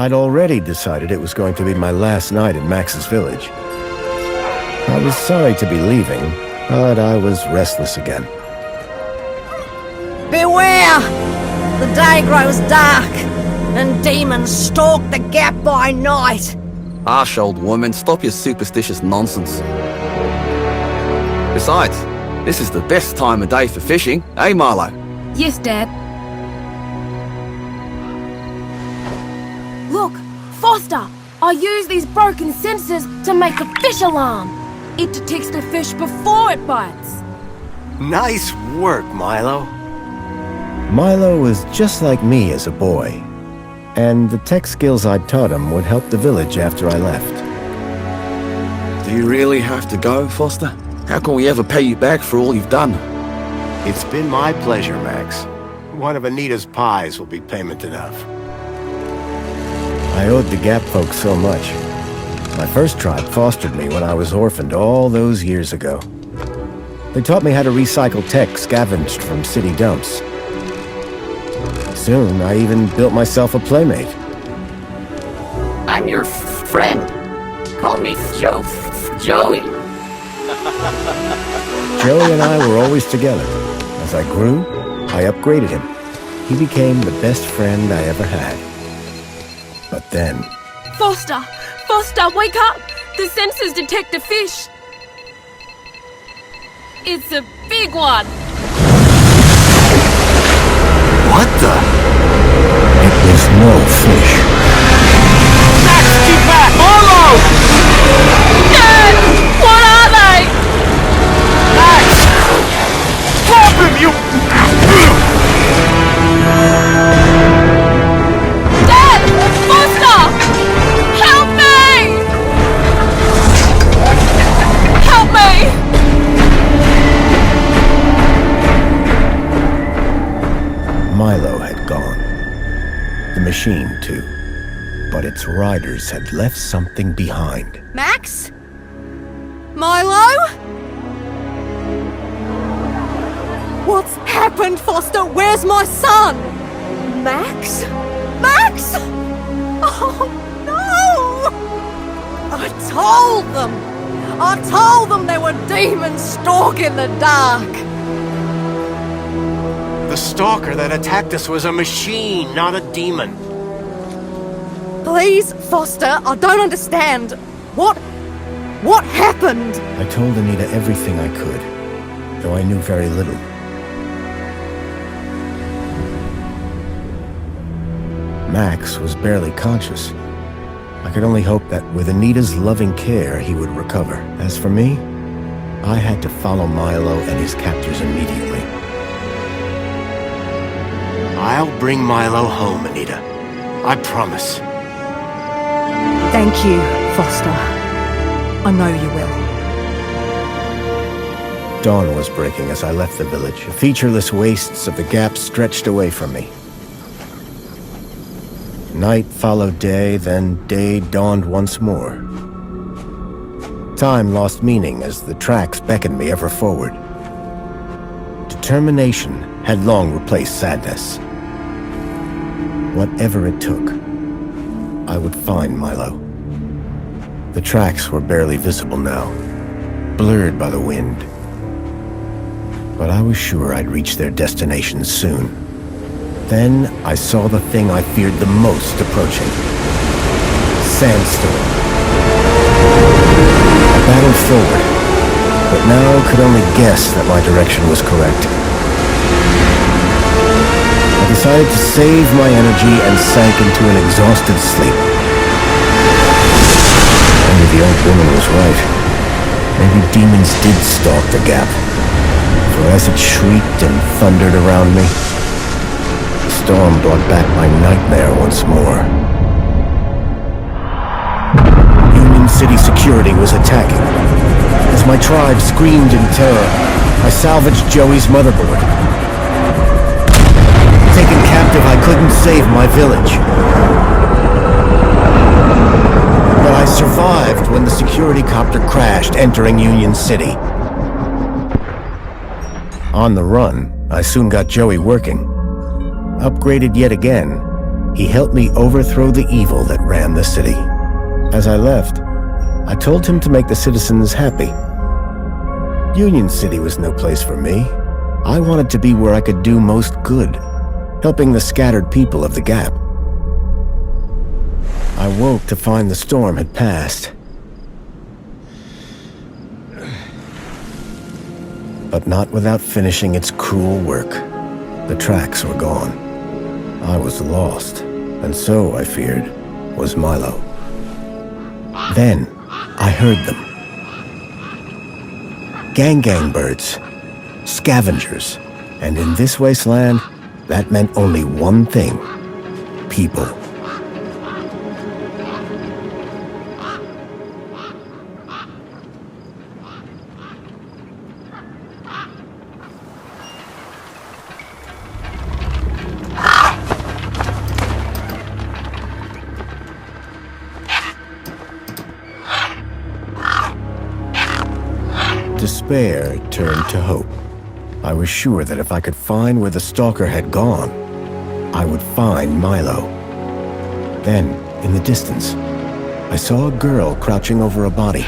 I'd already decided it was going to be my last night in Max's village. I was sorry to be leaving, but I was restless again. Beware! The day grows dark, and demons stalk the gap by night. Harsh, old woman, stop your superstitious nonsense. Besides, this is the best time of day for fishing, eh, Milo? Yes, Dad. Look, Foster! I use these broken sensors to make a fish alarm. It detects the fish before it bites. Nice work, Milo. Milo was just like me as a boy, and the tech skills I'd taught him would help the village after I left. Do you really have to go, Foster? How can we ever pay you back for all you've done? It's been my pleasure, Max. One of Anita's pies will be payment enough. I owed the Gap folks so much. My first tribe fostered me when I was orphaned all those years ago. They taught me how to recycle tech scavenged from city dumps. Soon, I even built myself a playmate. I'm your friend. Call me Joey. Joey and I were always together. As I grew, I upgraded him. He became the best friend I ever had. But then... Foster! Foster, wake up! The sensors detect a fish. It's a big one. What the? It was no fish. Max, keep back! Milo! Dad! What are they? Max! Drop him, you... Dad! Foster! Help me! Help me! Milo had gone. The machine, too. But its riders had left something behind. Max? Milo? What's happened, Foster? Where's my son? Max? Max? Oh, no! I told them there were demons stalking the dark. The stalker that attacked us was a machine, not a demon. Please, Foster, I don't understand. What happened? I told Anita everything I could, though I knew very little. Max was barely conscious. I could only hope that with Anita's loving care, he would recover. As for me, I had to follow Milo and his captors immediately. I'll bring Milo home, Anita. I promise. Thank you, Foster. I know you will. Dawn was breaking as I left the village. The featureless wastes of the Gap stretched away from me. Night followed day, then day dawned once more. Time lost meaning as the tracks beckoned me ever forward. Determination had long replaced sadness. Whatever it took, I would find Milo. The tracks were barely visible now, blurred by the wind. But I was sure I'd reach their destination soon. Then I saw the thing I feared the most approaching. Sandstorm. I battled forward, but now could only guess that my direction was correct. I decided to save my energy and sank into an exhausted sleep. Maybe the old woman was right. Maybe demons did stalk the Gap. For as it shrieked and thundered around me, the storm brought back my nightmare once more. Union City security was attacking. As my tribe screamed in terror, I salvaged Joey's motherboard. Taken captive, I couldn't save my village. But I survived when the security copter crashed, entering Union City. On the run, I soon got Joey working. Upgraded yet again, He helped me overthrow the evil that ran the city. As I left, I told him to make the citizens happy. Union City was no place for me. I wanted to be where I could do most good, helping the scattered people of the Gap. I woke to find the storm had passed. But not without finishing its cruel work. The tracks were gone. I was lost, and so, I feared, was Milo. Then, I heard them. Gang birds, scavengers, and in this wasteland, that meant only one thing: people. Despair turned to hope. I was sure that if I could find where the stalker had gone, I would find Milo. Then, in the distance, I saw a girl crouching over a body.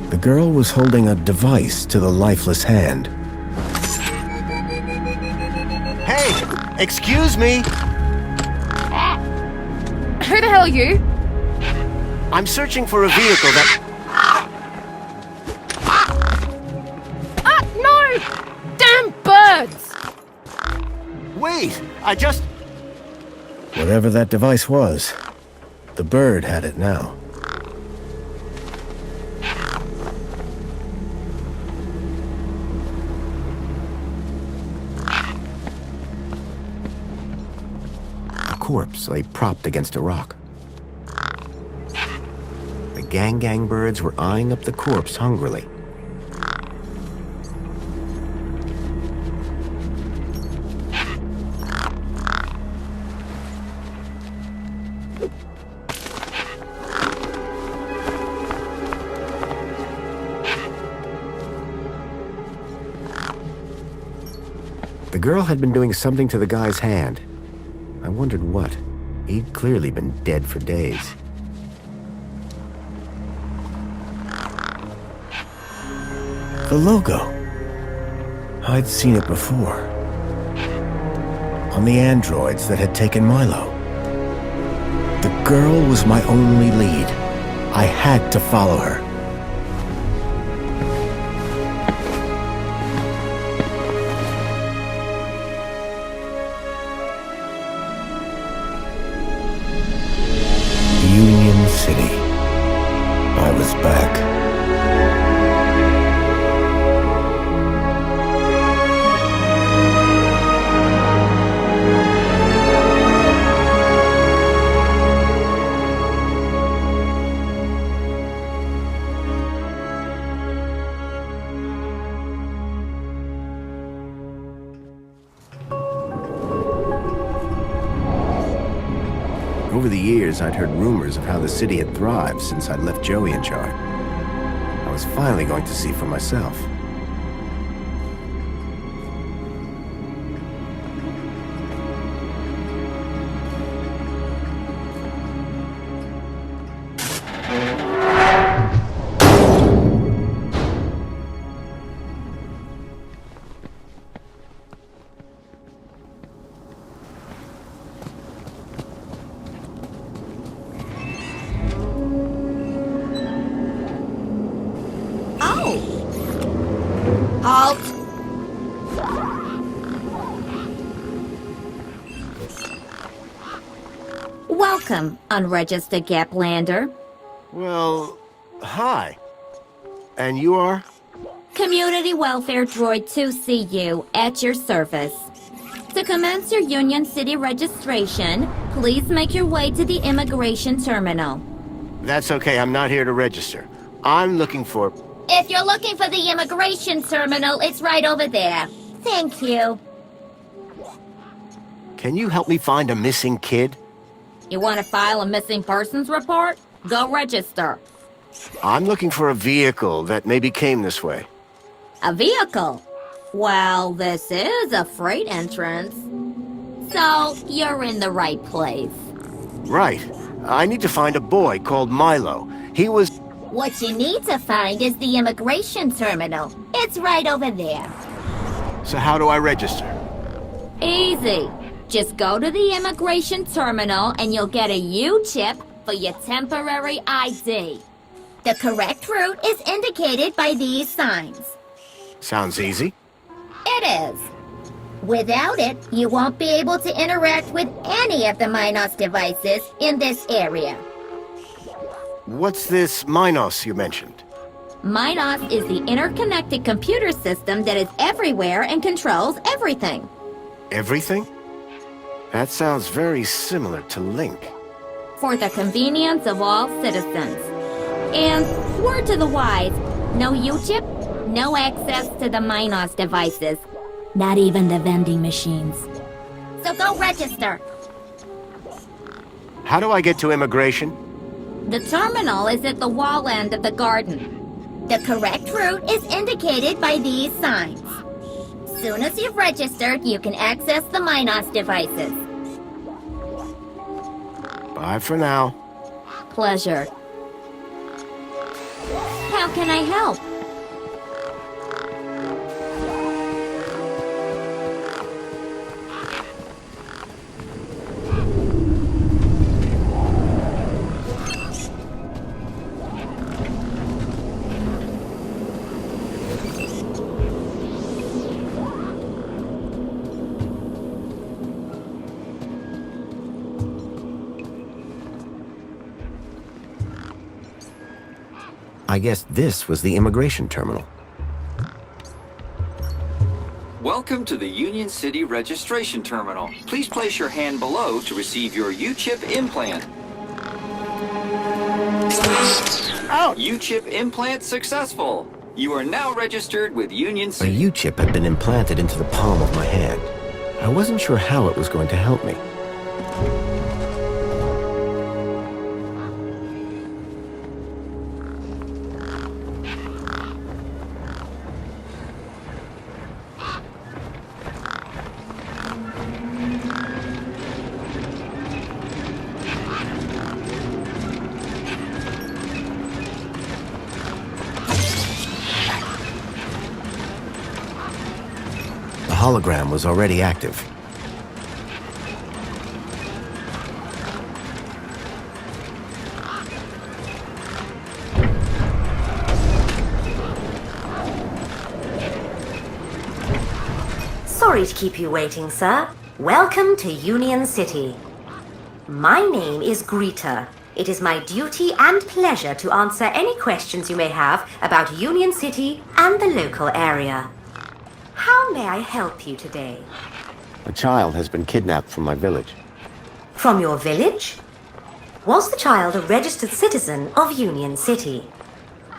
The girl was holding a device to the lifeless hand. Hey! Excuse me! Who the hell are you? I'm searching for a vehicle that... Ah, no! Damn birds! Wait! I just... Whatever that device was, the bird had it now. A corpse lay propped against a rock. The gang birds were eyeing up the corpse hungrily. The girl had been doing something to the guy's hand. I wondered what. He'd clearly been dead for days. The logo. I'd seen it before. On the androids that had taken Milo. The girl was my only lead. I had to follow her. Union City. I was back. Over the years, I'd heard rumors of how the city had thrived since I'd left Joey in charge. I was finally going to see for myself. Halt! Welcome, unregistered Gaplander. Well, hi. And you are? Community Welfare Droid 2CU at your service. To commence your Union City registration, Please make your way to the immigration terminal. That's okay, I'm not here to register. I'm looking for... If you're looking for the immigration terminal, it's right over there. Thank you. Can you help me find a missing kid? You want to file a missing persons report? Go register. I'm looking for a vehicle that maybe came this way. A vehicle? Well, this is a freight entrance. So, you're in the right place. Right. I need to find a boy called Milo. He was... What you need to find is the immigration terminal. It's right over there. So how do I register? Easy. Just go to the immigration terminal and you'll get a U-chip for your temporary ID. The correct route is indicated by these signs. Sounds easy. It is. Without it, you won't be able to interact with any of the Minos devices in this area. What's this Minos you mentioned? Minos is the interconnected computer system that is everywhere and controls everything. Everything? That sounds very similar to Link. For the convenience of all citizens. And word to the wise, no U-chip, no access to the Minos devices. Not even the vending machines. So go register. How do I get to immigration? The terminal is at the wall end of the garden. The correct route is indicated by these signs. Soon as you've registered, you can access the Minos devices. Bye for now. Pleasure. How can I help? I guess this was the immigration terminal. Welcome to the Union City Registration Terminal. Please place your hand below to receive your U-chip implant. U-chip implant successful. You are now registered with Union A City. U-chip had been implanted into the palm of my hand. I wasn't sure how it was going to help me. The hologram was already active. Sorry to keep you waiting, sir. Welcome to Union City. My name is Greta. It is my duty and pleasure to answer any questions you may have about Union City and the local area. How may I help you today? A child has been kidnapped from my village. From your village? Was the child a registered citizen of Union City?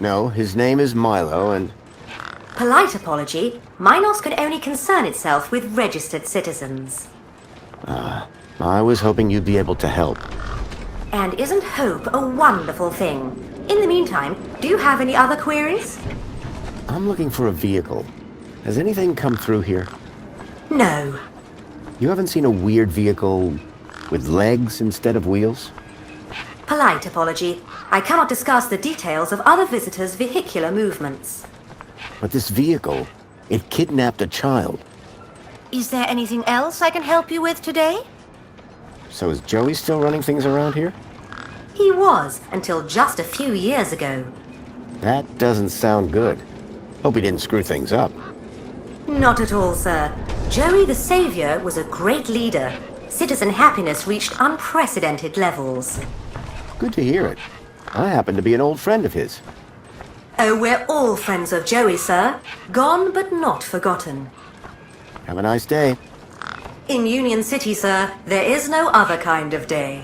No, his name is Milo, and... Polite apology, Minos can only concern itself with registered citizens. I was hoping you'd be able to help. And isn't hope a wonderful thing? In the meantime, do you have any other queries? I'm looking for a vehicle. Has anything come through here? No. You haven't seen a weird vehicle with legs instead of wheels? Polite apology. I cannot discuss the details of other visitors' vehicular movements. But this vehicle, it kidnapped a child. Is there anything else I can help you with today? So is Joey still running things around here? He was, until just a few years ago. That doesn't sound good. Hope he didn't screw things up. Not at all, sir. Joey the Savior was a great leader. Citizen happiness reached unprecedented levels. Good to hear it. I happen to be an old friend of his. Oh, we're all friends of Joey, sir. Gone but not forgotten. Have a nice day. In Union City, sir, there is no other kind of day.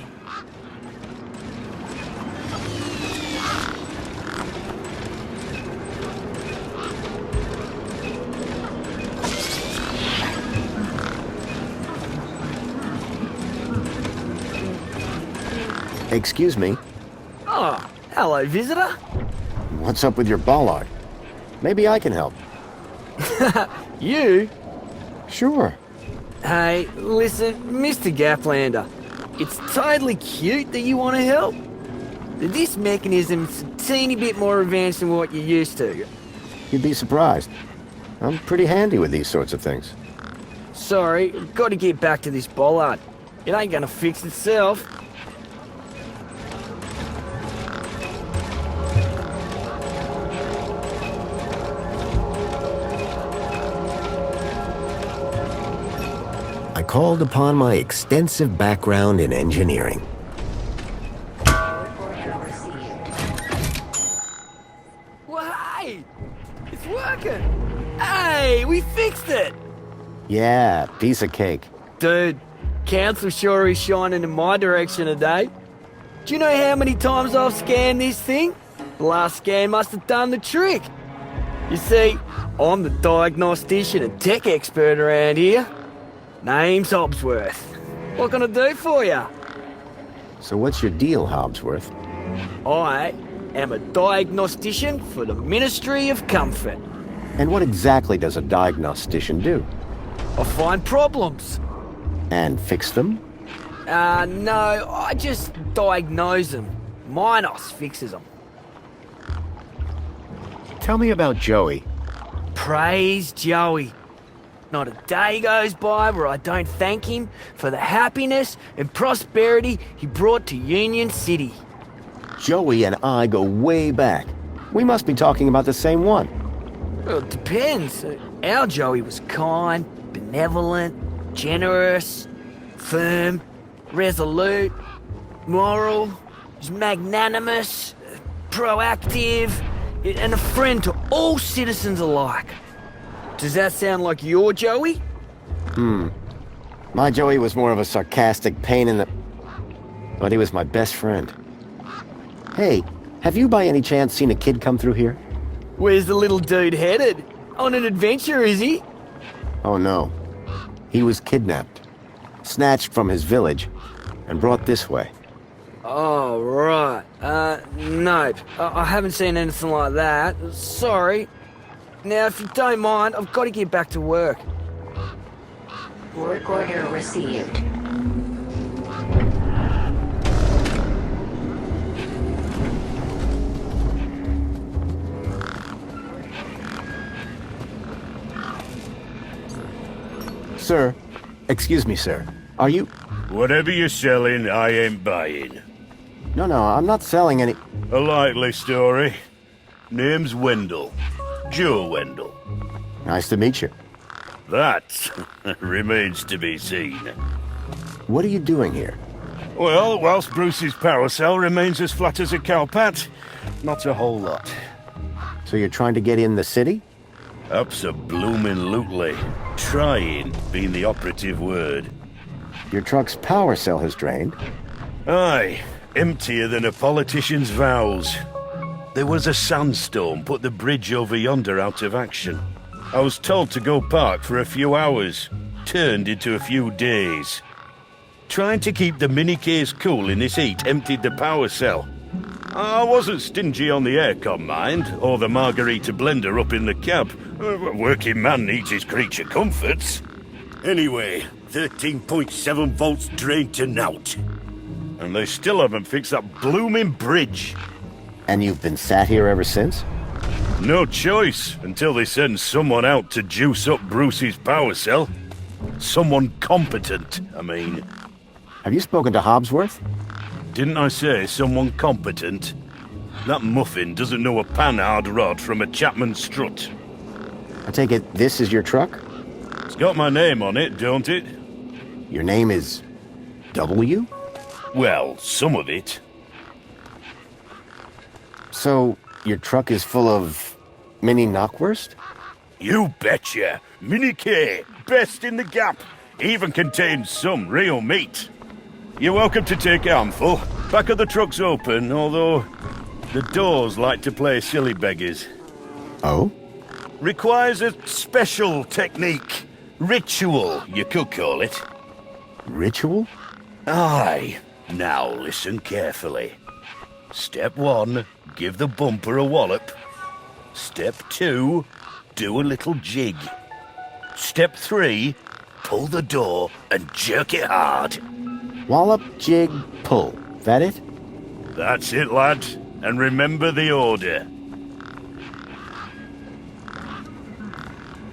Excuse me, Oh, hello, visitor. what's up with your bollard? Maybe I can help. You? Sure. Hey, listen, Mr. Gaplander. It's totally cute that you want to help. This mechanism's a teeny bit more advanced than what you're used to. You'd be surprised. I'm pretty handy with these sorts of things. Sorry, I've got to get back to this bollard. It ain't gonna fix itself. I called upon my extensive background in engineering. Well, hey! It's working! Hey, we fixed it! Yeah, piece of cake. Dude, Council sure is shining in my direction today. Do you know how many times I've scanned this thing? The last scan must have done the trick. You see, I'm the diagnostician and tech expert around here. Name's Hobsworth. What can I do for you? So what's your deal, Hobsworth? I am a diagnostician for the Ministry of Comfort. And what exactly does a diagnostician do? I find problems. And fix them? No, I just diagnose them. Minos fixes them. Tell me about Joey. Praise Joey. Not a day goes by where I don't thank him for the happiness and prosperity he brought to Union City. Joey and I go way back. We must be talking about the same one. Well, it depends. Our Joey was kind, benevolent, generous, firm, resolute, moral, was magnanimous, proactive, and a friend to all citizens alike. Does that sound like your Joey? My Joey was more of a sarcastic pain in the... But he was my best friend. Hey, have you by any chance seen a kid come through here? Where's the little dude headed? On an adventure, is he? Oh no. He was kidnapped, snatched from his village, and brought this way. Oh, right. Nope. I haven't seen anything like that. Sorry. Now, if you don't mind, I've got to get back to work. Work order received. Sir, excuse me, sir. Are you... Whatever you're selling, I ain't buying. No, I'm not selling any... A likely story. Name's Wendell. Joe Wendell. Nice to meet you. That remains to be seen. What are you doing here? Well, whilst Bruce's power cell remains as flat as a cowpat, not a whole lot. So you're trying to get in the city? Abso-bloomin' Trying being the operative word. Your truck's power cell has drained. Aye, emptier than a politician's vows. There was a sandstorm put the bridge over yonder out of action. I was told to go park for a few hours. Turned into a few days. Trying to keep the mini-case cool in this heat emptied the power cell. I wasn't stingy on the aircon, mind, or the margarita blender up in the cab. A working man needs his creature comforts. Anyway, 13.7 volts drained to naught. And they still haven't fixed that blooming bridge. And you've been sat here ever since? No choice, until they send someone out to juice up Bruce's power cell. Someone competent, I mean. Have you spoken to Hobsworth? Didn't I say someone competent? That muffin doesn't know a panhard rod from a Chapman strut. I take it this is your truck? It's got my name on it, don't it? Your name is... W? Well, some of it. So, your truck is full of... mini knockwurst? You betcha! Mini K, best in the gap. Even contains some real meat. You're welcome to take a handful. Back of the truck's open, although the doors like to play silly beggars. Oh? Requires a special technique. Ritual, you could call it. Ritual? Aye. Now listen carefully. Step 1, give the bumper a wallop. Step 2, do a little jig. Step 3, pull the door and jerk it hard. Wallop, jig, pull. That it? That's it, lad. And remember the order.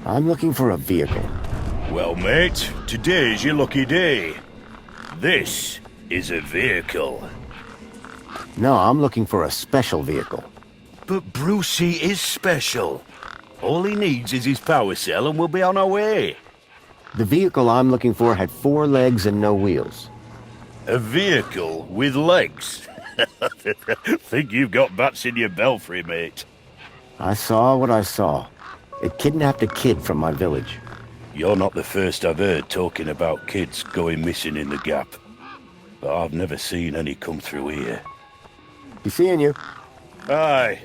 I'm looking for a vehicle. Well, mate, today's your lucky day. This is a vehicle. No, I'm looking for a special vehicle. But Brucey is special. All he needs is his power cell and we'll be on our way. The vehicle I'm looking for had 4 legs and no wheels. A vehicle with legs? Think you've got bats in your belfry, mate. I saw what I saw. It kidnapped a kid from my village. You're not the first I've heard talking about kids going missing in the Gap. But I've never seen any come through here. Be seeing you. Aye.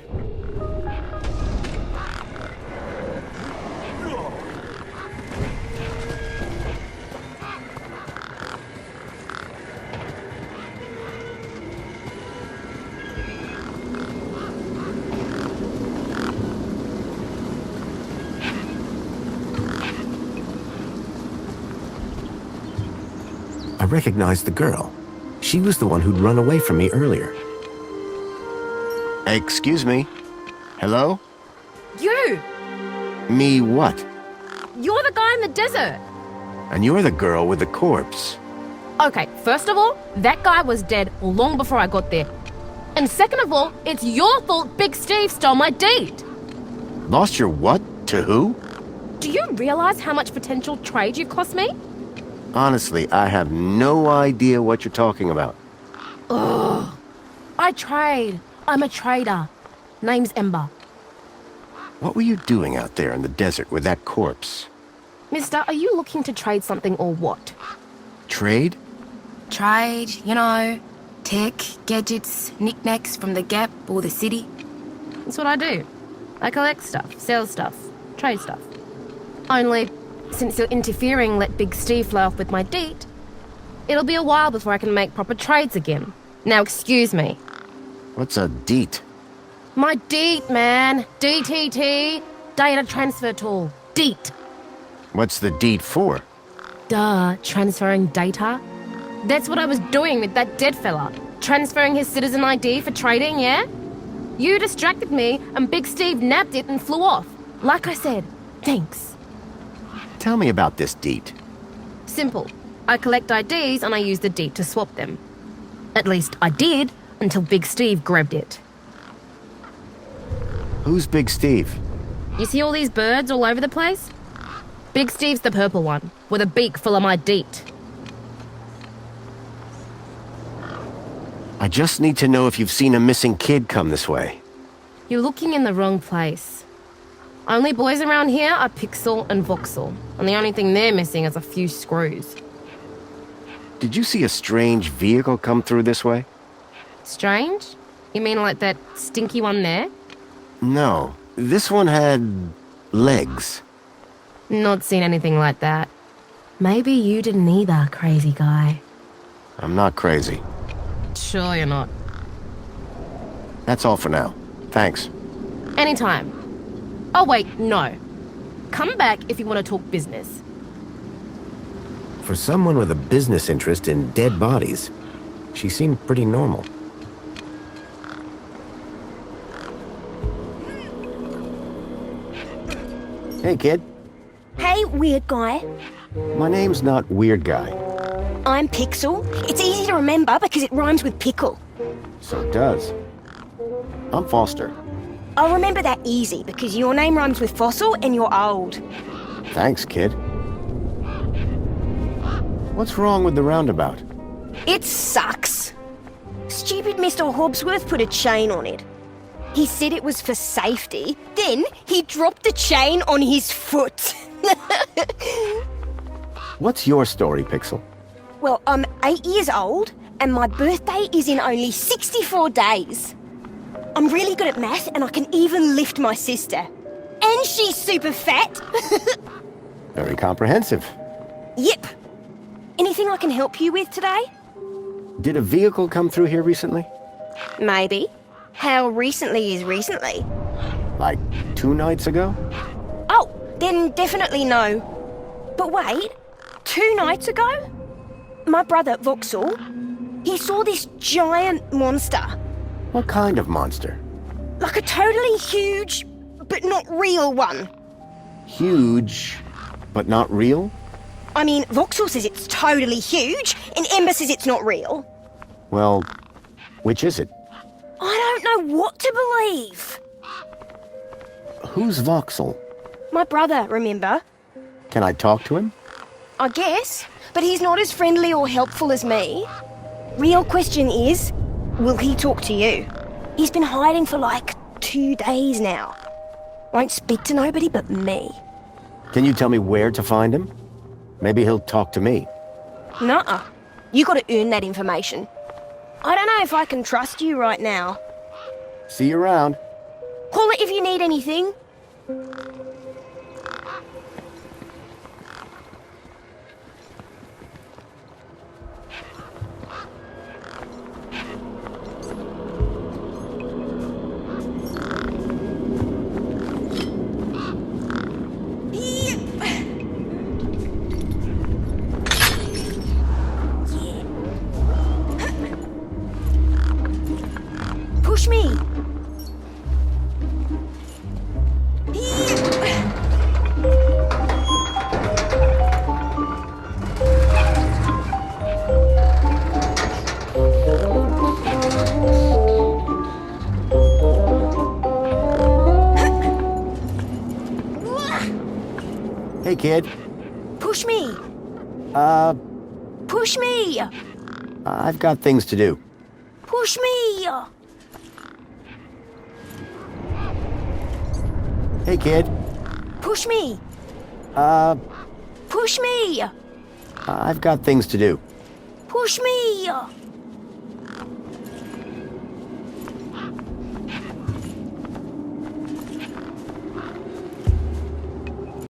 I recognized the girl. She was the one who'd run away from me earlier. Excuse me. Hello? You! Me what? You're the guy in the desert! And you're the girl with the corpse. Okay, first of all, that guy was dead long before I got there. And second of all, it's your fault Big Steve stole my deed! Lost your what? To who? Do you realize how much potential trade you've cost me? Honestly, I have no idea what you're talking about. Ugh. I trade. I'm a trader. Name's Ember. What were you doing out there in the desert with that corpse? Mister, are you looking to trade something or what? Trade? Trade, you know, tech, gadgets, knickknacks from the Gap or the city. That's what I do. I collect stuff, sell stuff, trade stuff. Only, since you're interfering, let Big Steve fly off with my deed, it'll be a while before I can make proper trades again. Now excuse me. What's a deet? My deed, man. DTT. Data transfer tool. Deet. What's the deed for? Duh, transferring data. That's what I was doing with that dead fella. Transferring his citizen ID for trading, yeah? You distracted me, and Big Steve nabbed it and flew off. Like I said, thanks. Tell me about this deet. Simple. I collect IDs and I use the deed to swap them. At least I did, until Big Steve grabbed it. Who's Big Steve? You see all these birds all over the place? Big Steve's the purple one, with a beak full of my deet. I just need to know if you've seen a missing kid come this way. You're looking in the wrong place. Only boys around here are Pixel and Voxel, and the only thing they're missing is a few screws. Did you see a strange vehicle come through this way? Strange? You mean like that stinky one there? No, this one had legs. Not seen anything like that. Maybe you didn't either, crazy guy. I'm not crazy. Sure you're not. That's all for now. Thanks. Anytime. Oh wait, no. Come back if you want to talk business. For someone with a business interest in dead bodies, she seemed pretty normal. Hey, kid. Hey, weird guy. My name's not Weird Guy. I'm Pixel. It's easy to remember because it rhymes with pickle. So it does. I'm Foster. I'll remember that easy because your name rhymes with fossil and you're old. Thanks, kid. What's wrong with the roundabout? It sucks. Stupid Mr. Hobbsworth put a chain on it. He said it was for safety. Then he dropped the chain on his foot. What's your story, Pixel? Well, I'm 8 years old, and my birthday is in only 64 days. I'm really good at math, and I can even lift my sister. And she's super fat. Very comprehensive. Yep. Anything I can help you with today? Did a vehicle come through here recently? Maybe. How recently is recently? Like 2 nights ago? Oh, then definitely no. But wait, 2 nights ago? My brother, Vauxhall, he saw this giant monster. What kind of monster? Like a totally huge, but not real one. Huge, but not real? I mean, Vauxhall says it's totally huge, and Ember says it's not real. Well, which is it? I don't know what to believe. Who's Vauxhall? My brother, remember? Can I talk to him? I guess, but he's not as friendly or helpful as me. Real question is, will he talk to you? He's been hiding for like 2 days now. Won't speak to nobody but me. Can you tell me where to find him? Maybe he'll talk to me. Nuh-uh. You gotta earn that information. I don't know if I can trust you right now. See you around. Call it if you need anything. Push me. Hey, kid. Push me. Push me. I've got things to do. Push me. Hey, kid. Push me. Push me. I've got things to do. Push me.